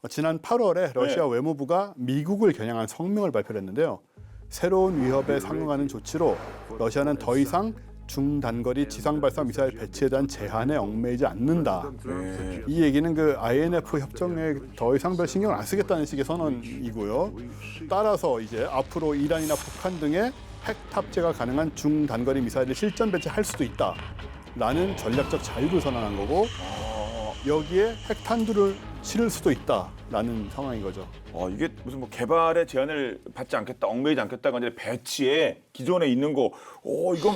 지난 8월에 러시아 외무부가 미국을 겨냥한 성명을 발표했는데요. 새로운 위협에 상응하는 조치로 러시아는 더 이상 중단거리 지상발사 미사일 배치에 대한 제한에 얽매이지 않는다. 이 얘기는 그 INF 협정에 더 이상 별 신경을 안 쓰겠다는 식의 선언이고요. 따라서 이제 앞으로 이란이나 북한 등의 핵 탑재가 가능한 중단거리 미사일을 실전 배치할 수도 있다라는 전략적 자유를 선언한 거고 여기에 핵탄두를 실을 수도 있다라는 상황인 거죠. 이게 무슨 뭐 개발에 제한을 받지 않겠다, 얽매이지 않겠다가 아니라 배치에 기존에 있는 거, 이건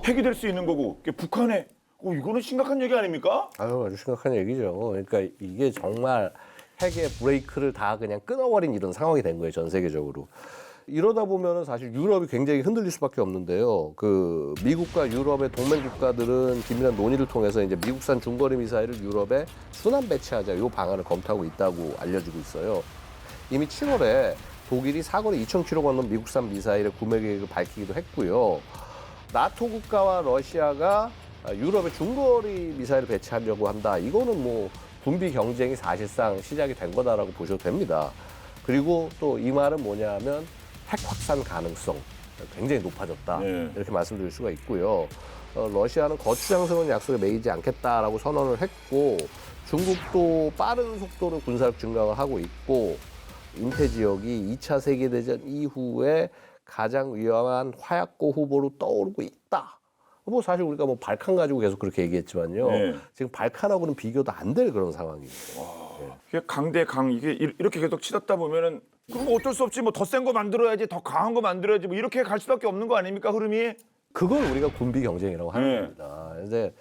핵이 될 수 있는 거고, 이게 북한에, 이거는 심각한 얘기 아닙니까? 아주 심각한 얘기죠. 그러니까 이게 정말 핵의 브레이크를 다 그냥 끊어버린 이런 상황이 된 거예요, 전 세계적으로. 이러다 보면은 사실 유럽이 굉장히 흔들릴 수밖에 없는데요. 그 미국과 유럽의 동맹 국가들은 긴밀한 논의를 통해서 이제 미국산 중거리 미사일을 유럽에 순환 배치하자 이 방안을 검토하고 있다고 알려지고 있어요. 이미 7월에 독일이 사거리 2,000km 걷는 미국산 미사일의 구매 계획을 밝히기도 했고요. 나토 국가와 러시아가 유럽에 중거리 미사일을 배치하려고 한다. 이거는 뭐 군비 경쟁이 사실상 시작이 된 거다라고 보셔도 됩니다. 그리고 또 이 말은 뭐냐면 핵 확산 가능성 굉장히 높아졌다. 네. 이렇게 말씀드릴 수가 있고요. 러시아는 거추장스러운 약속에 매이지 않겠다라고 선언을 했고 중국도 빠른 속도로 군사력 증강을 하고 있고 인태 지역이 2차 세계대전 이후에 가장 위험한 화약고 후보로 떠오르고 있다. 뭐 사실 우리가 뭐 발칸 가지고 계속 그렇게 얘기했지만요. 네. 지금 발칸하고는 비교도 안 될 그런 상황입니다. 이게 강 대 강, 이게 이렇게 계속 치닫다 보면은, 그럼 어쩔 수 없지, 뭐 더 센 거 만들어야지, 더 강한 거 만들어야지, 뭐 이렇게 갈 수밖에 없는 거 아닙니까, 흐름이? 그걸 우리가 군비 경쟁이라고 하는 네. 겁니다. 근데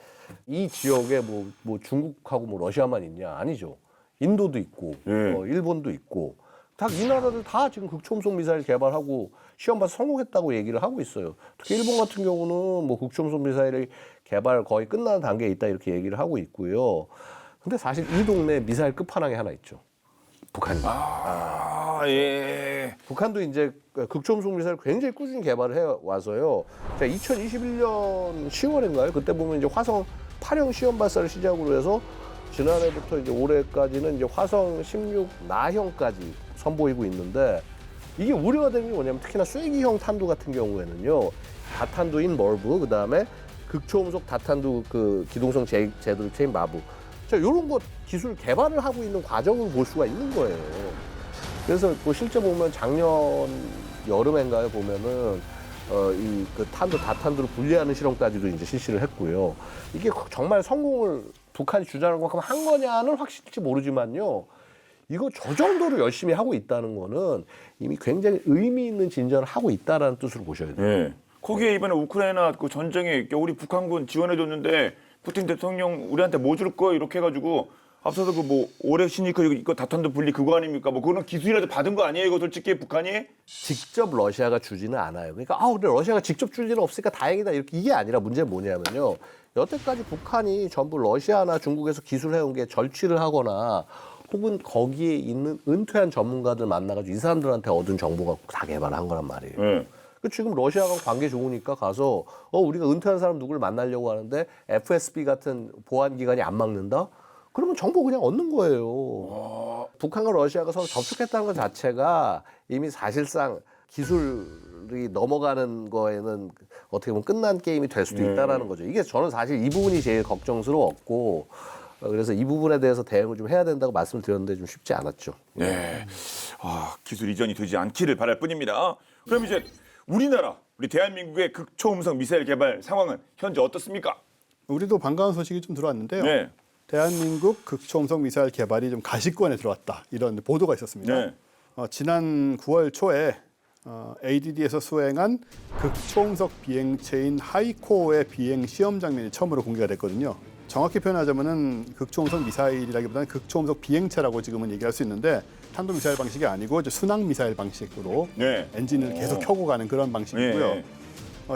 이 지역에 뭐 중국하고 뭐 러시아만 있냐? 아니죠. 인도도 있고, 네. 일본도 있고, 다 이 나라들 다 지금 극초음속 미사일 개발하고 시험 봐서 성공했다고 얘기를 하고 있어요. 특히 일본 같은 경우는 뭐 극초음속 미사일 개발 거의 끝나는 단계에 있다 이렇게 얘기를 하고 있고요. 근데 사실 이 동네에 미사일 끝판왕이 하나 있죠. 북한입니다. 예. 북한도 이제 극초음속 미사일 굉장히 꾸준히 개발을 해 와서요. 자, 2021년 10월인가요? 그때 보면 이제 화성 8형 시험 발사를 시작으로 해서 지난해부터 이제 올해까지는 이제 화성 16 나형까지 선보이고 있는데 이게 우려가 되는 게 뭐냐면 특히나 쐐기형 탄두 같은 경우에는요. 다탄두인 멀브 그다음에 극초음속 다탄두 그 기동성 제도 체인 마부. 자, 요런 거 기술 개발을 하고 있는 과정을 볼 수가 있는 거예요. 그래서 뭐 실제 보면 작년 여름엔가요 보면은 이 그 다탄두를 분리하는 실험까지도 이제 실시를 했고요. 이게 정말 성공을 북한이 주장한 것만큼 한 거냐는 확실히 모르지만요. 이거 저 정도로 열심히 하고 있다는 거는 이미 굉장히 의미 있는 진전을 하고 있다라는 뜻으로 보셔야 돼요. 예. 거기에 이번에 우크라이나 그 전쟁에 우리 북한군 지원해줬는데 푸틴 대통령 우리한테 뭐 줄 거 이렇게 해가지고 앞서서 그 뭐 오레시니크 이거 다탄두 분리 그거 아닙니까? 뭐 그런 기술이라도 받은 거 아니에요? 이거 솔직히 북한이? 직접 러시아가 주지는 않아요. 그러니까 근데 러시아가 직접 줄 일은 없으니까 다행이다 이렇게 이게 아니라 문제는 뭐냐면요. 여태까지 북한이 전부 러시아나 중국에서 기술해온 게 절취를 하거나 혹은 거기에 있는 은퇴한 전문가들 만나가지고 이 사람들한테 얻은 정보 갖고 다 개발한 거란 말이에요. 네. 지금 러시아가 관계 좋으니까 가서 우리가 은퇴한 사람 누구를 만나려고 하는데 FSB 같은 보안 기관이 안 막는다? 그러면 정보 그냥 얻는 거예요. 북한과 러시아가 서로 접촉했다는 것 자체가 이미 사실상 기술이 넘어가는 거에는 어떻게 보면 끝난 게임이 될 수도 있다라는 거죠. 이게 저는 사실 이 부분이 제일 걱정스러웠고 그래서 이 부분에 대해서 대응을 좀 해야 된다고 말씀을 드렸는데 좀 쉽지 않았죠. 네. 기술 이전이 되지 않기를 바랄 뿐입니다. 그럼 이제 우리나라, 우리 대한민국의 극초음속 미사일 개발 상황은 현재 어떻습니까? 우리도 반가운 소식이 좀 들어왔는데요. 네. 대한민국 극초음속 미사일 개발이 좀 가시권에 들어왔다. 이런 보도가 있었습니다. 네. 지난 9월 초에 ADD에서 수행한 극초음속 비행체인 하이코어의 비행 시험 장면이 처음으로 공개가 됐거든요. 정확히 표현하자면은 극초음속 미사일이라기보다는 극초음속 비행체라고 지금은 얘기할 수 있는데 탄도미사일 방식이 아니고 이제 순항 미사일 방식으로 네. 엔진을 계속 켜고 가는 그런 방식이고요. 네.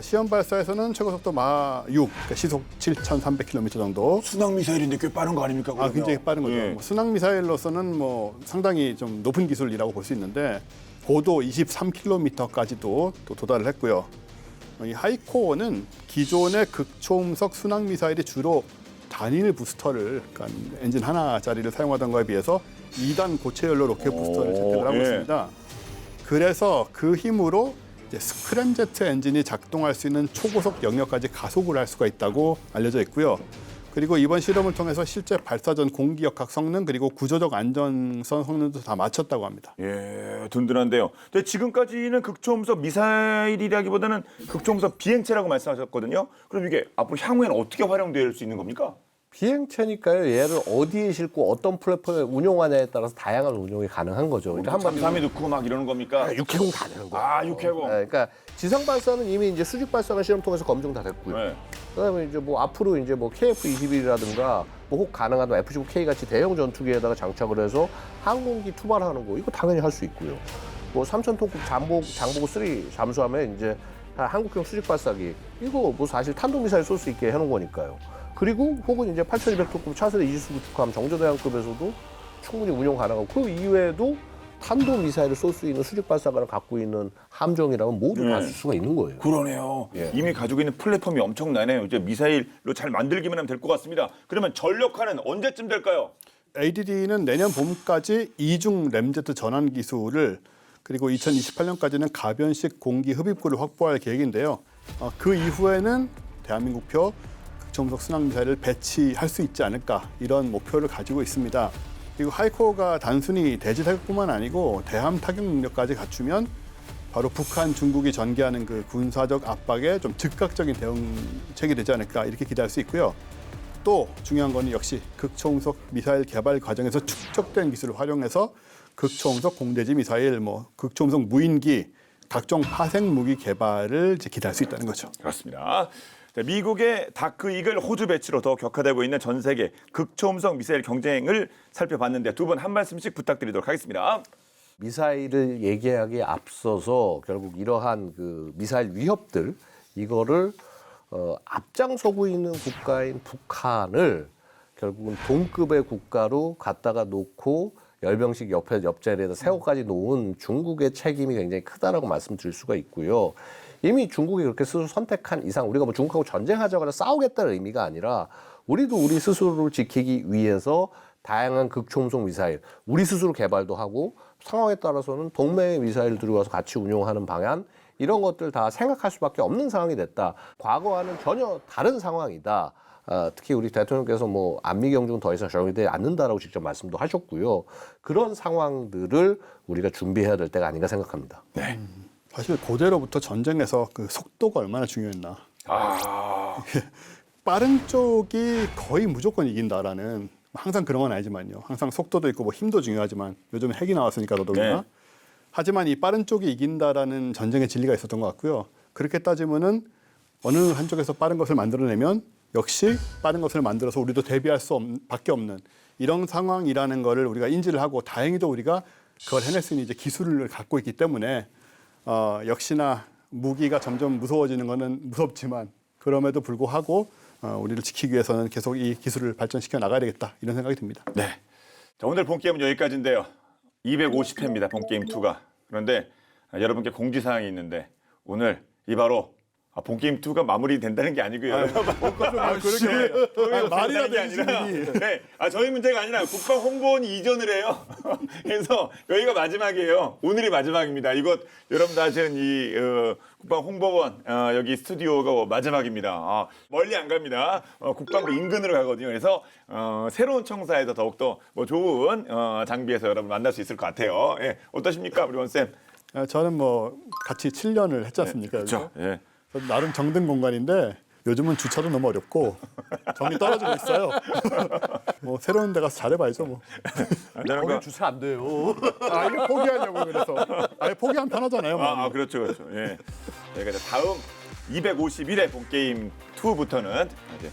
시험 발사에서는 최고 속도 마 6, 그러니까 시속 7,300km 정도. 순항 미사일인데 꽤 빠른 거 아닙니까? 그러면? 굉장히 빠른 거죠. 예. 뭐 순항 미사일로서는 뭐 상당히 좀 높은 기술이라고 볼 수 있는데 고도 23km까지도 또 도달을 했고요. 이 하이코어는 기존의 극초음속 순항 미사일이 주로 단일 부스터를, 그러니까 엔진 하나짜리를 사용하던 거에 비해서 2단 고체 연료 로켓 부스터를 채택을 하고 예. 있습니다. 그래서 그 힘으로 이제 스크램제트 엔진이 작동할 수 있는 초고속 영역까지 가속을 할 수가 있다고 알려져 있고요. 그리고 이번 실험을 통해서 실제 발사 전 공기 역학 성능 그리고 구조적 안전성 성능도 다 맞췄다고 합니다. 예, 든든한데요. 근데 지금까지는 극초음속 미사일이라기보다는 극초음속 비행체라고 말씀하셨거든요. 그럼 이게 앞으로 향후에는 어떻게 활용될 수 있는 겁니까? 비행체니까요. 얘를 어디에 싣고 어떤 플랫폼에 운용하냐에 따라서 다양한 운용이 가능한 거죠. 그러니까 한번 3위 넣고 막 이러는 겁니까? 육해공 다 되는 거예요. 육해공. 네, 그러니까 지상 발사는 이미 이제 수직 발사는 실험 통해서 검증 다 됐고요. 네. 그다음에 이제 뭐 앞으로 이제 뭐 KF-21이라든가 뭐 혹 가능하면 F-19K 같이 대형 전투기에다가 장착을 해서 항공기 투발하는 거 이거 당연히 할 수 있고요. 뭐 3,000톤급 장보고 3 잠수하면 이제 한국형 수직 발사기 이거 뭐 사실 탄도미사일 쏠 수 있게 해놓은 거니까요. 그리고 혹은 이제 8,200톤급 차세대 이지스 구축함 정조대왕급에서도 충분히 운용 가능하고 그 이외에도 탄도 미사일을 쏠 수 있는 수직 발사관을 갖고 있는 함정이라면 모두 다 쓸 수가 있는 거예요. 그러네요. 예. 이미 가지고 있는 플랫폼이 엄청나네요. 이제 미사일로 잘 만들기만 하면 될 것 같습니다. 그러면 전력화는 언제쯤 될까요? ADD는 내년 봄까지 이중 램제트 전환 기술을 그리고 2028년까지는 가변식 공기 흡입구를 확보할 계획인데요. 그 이후에는 대한민국표 극초음속 순항 미사일을 배치할 수 있지 않을까 이런 목표를 가지고 있습니다. 그리고 하이코어가 단순히 대지 타격뿐만 아니고 대함 타격 능력까지 갖추면 바로 북한, 중국이 전개하는 그 군사적 압박에 좀 즉각적인 대응책이 되지 않을까 이렇게 기대할 수 있고요. 또 중요한 건 역시 극초음속 미사일 개발 과정에서 축적된 기술을 활용해서 극초음속 공대지 미사일, 뭐 극초음속 무인기, 각종 파생 무기 개발을 이제 기대할 수 있다는 거죠. 그렇습니다. 자, 미국의 다크 이글 호주 배치로 더 격화되고 있는 전 세계 극초음속 미사일 경쟁을 살펴봤는데 두 분 한 말씀씩 부탁드리도록 하겠습니다. 미사일을 얘기하기에 앞서서 결국 이러한 그 미사일 위협들 이거를 앞장서고 있는 국가인 북한을 결국은 동급의 국가로 갖다가 놓고 열병식 옆자리에다 세워까지 놓은 중국의 책임이 굉장히 크다라고 말씀드릴 수가 있고요. 이미 중국이 그렇게 스스로 선택한 이상 우리가 뭐 중국하고 전쟁하자거나 싸우겠다는 의미가 아니라 우리도 우리 스스로를 지키기 위해서 다양한 극초음속 미사일 우리 스스로 개발도 하고 상황에 따라서는 동맹의 미사일 들어와서 같이 운용하는 방안 이런 것들 다 생각할 수밖에 없는 상황이 됐다. 과거와는 전혀 다른 상황이다. 특히 우리 대통령께서 뭐 안미 경중은 더 이상 적용되지 않는다라고 직접 말씀도 하셨고요. 그런 상황들을 우리가 준비해야 될 때가 아닌가 생각합니다. 네. 사실 고대로부터 전쟁에서 그 속도가 얼마나 중요했나. 빠른 쪽이 거의 무조건 이긴다라는 항상 그런 건 아니지만요. 항상 속도도 있고 뭐 힘도 중요하지만 요즘 핵이 나왔으니까 더더구나. 네. 하지만 이 빠른 쪽이 이긴다라는 전쟁의 진리가 있었던 것 같고요. 그렇게 따지면은 어느 한쪽에서 빠른 것을 만들어내면 역시 빠른 것을 만들어서 우리도 대비할 밖에 없는 이런 상황이라는 거를 우리가 인지를 하고 다행히도 우리가 그걸 해낼 수 있는 이제 기술을 갖고 있기 때문에 역시나 무기가 점점 무서워지는 거는 무섭지만 그럼에도 불구하고 우리를 지키기 위해서는 계속 이 기술을 발전시켜 나가야 되겠다 이런 생각이 듭니다. 네. 자, 오늘 본 게임은 여기까지인데요. 250회입니다. 본 게임 2가. 그런데 여러분께 공지사항이 있는데 오늘 이 바로 본 게임 2가 마무리된다는 게 아니고요. 그렇게 말이라도 게 해주지. 아니라 네, 저희 문제가 아니라 국방 홍보원이 이전을 해요. 그래서 여기가 마지막이에요. 오늘이 마지막입니다. 이곳 여러분들 아시는 이 국방 홍보원 여기 스튜디오가 마지막입니다. 멀리 안 갑니다. 국방부 인근으로 가거든요. 그래서 새로운 청사에서 더욱더 좋은 장비에서 여러분 만날 수 있을 것 같아요. 예, 어떠십니까, 우리 원쌤? 저는 뭐 같이 7년을 했지 않습니까? 그렇죠. 예. 그래서 나름 정든 공간인데 요즘은 주차도 너무 어렵고 정이 떨어지고 있어요. 뭐 새로운 데 가서 잘해봐야죠 뭐. 거기 주차 안 돼요. 이거 포기하려고 그래서. 아예 포기하면 편하잖아요. 마음이. 그렇죠, 그렇죠. 예. 저희가 이제 다음 251회 본 게임 2부터는 이제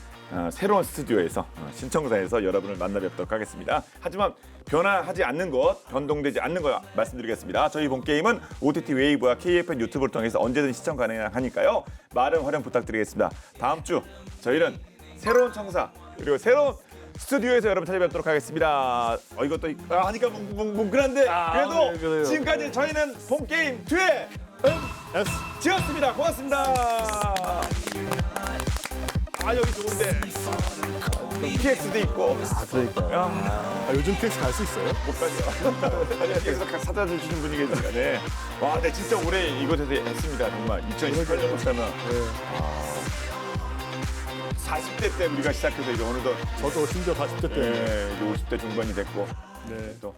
새로운 스튜디오에서 신청사에서 여러분을 만나뵙도록 하겠습니다. 하지만 변화하지 않는 것, 변동되지 않는 것 말씀드리겠습니다. 저희 본 게임은 OTT 웨이브와 KFN 유튜브를 통해서 언제든 시청 가능하니까요. 많은 활용 부탁드리겠습니다. 다음 주 저희는 새로운 청사 그리고 새로운 스튜디오에서 여러분 찾아뵙도록 하겠습니다. 이것도 하니까 뭉클한데 그래도 네, 그래요. 지금까지 저희는 본 게임 2의 S. 지었습니다. 고맙습니다. 여기 좋은데 PX도 있고 그러니까. 요즘 PX 갈 수 있어요? 못 가죠. PX도 사다 주시는 분이 계시니까 네. 와, 네 진짜 올해 이곳에서 했습니다. 정말 2018년부터면 40대 때 우리가 시작해서 이제 어느덧 저도 심지어 40대 때. 이제 50대 중반이 됐고 네. 또